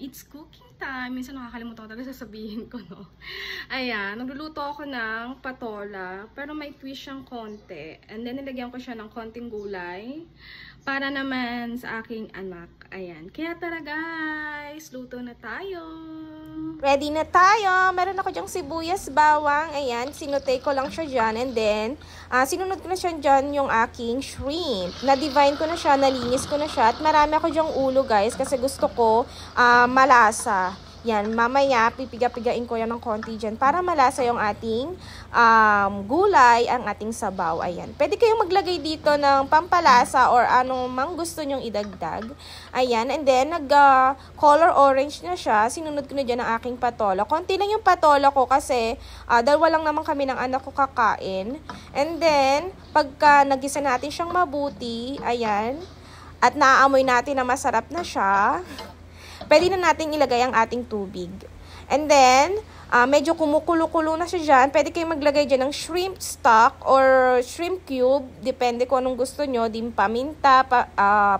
it's cooking time. Minsan nakakalimutan ko talaga sasabihin ko, no? Ayan, nagluluto ako ng patola, pero may twist siyang konti. And then, nilagyan ko siya ng konting gulay para naman sa aking anak. Ayan, kaya tara guys, luto na tayo. Ready na tayo. Meron ako dyang sibuyas, bawang. Ayan, sinutay ko lang siya dyan. And then, sinunod ko na siya dyan yung aking shrimp. Na-divine ko na siya, nalinis ko na siya. At marami ako dyang ulo guys kasi gusto ko malasa. Yan, mamaya pipiga-pigain ko yan ng konti dyan para malasa yung ating gulay, ang ating sabaw. Ayan. Pwede kayong maglagay dito ng pampalasa or anong mang gusto nyong idagdag. Ayan. And then, nag-color orange na siya. Sinunod ko na dyan ang aking patola. Konti lang yung patola ko kasi dalawa lang naman kami ng anak ko kakain. And then, pagka nagisa natin siyang mabuti, ayan, at naaamoy natin na masarap na siya, pwede na natin ilagay ang ating tubig. And then, medyo kumukulo-kulo na siya dyan. Pwede kayong maglagay dyan ng shrimp stock or shrimp cube. Depende kung anong gusto nyo. Din paminta,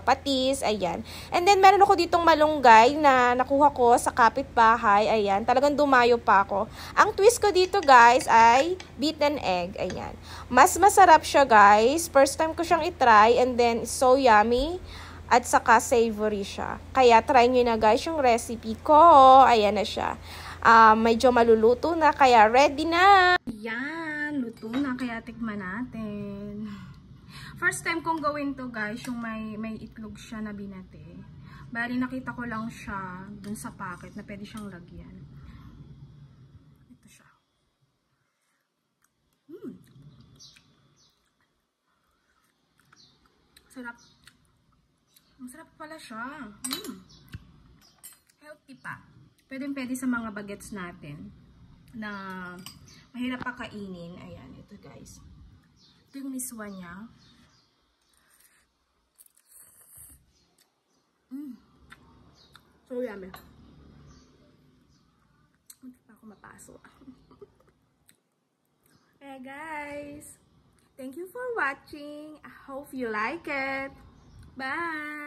patis, ayan. And then, meron ako ditong malunggay na nakuha ko sa kapitbahay. Ayan, talagang dumayo pa ako. Ang twist ko dito, guys, ay beaten egg. Ayan. Mas masarap siya, guys. First time ko siyang itry. And then, so yummy. At saka savory siya. Kaya try nyo na guys yung recipe ko. Ayan na siya. Medyo maluluto na. Kaya ready na. Ayan. Luto na. Kaya tikman natin. First time kong gawin to guys. Yung may itlog siya na binate. Bali nakita ko lang siya dun sa packet na pwede siyang lagyan. Ito siya. Sarap. Masarap pala siya. Healthy pa. Pwede sa mga bagets natin na mahirap pa kainin. Ayan, ito guys. Ito yung miswa niya. So yummy. Hindi pa ako mapasok. Kaya guys, thank you for watching. I hope you like it. Bye!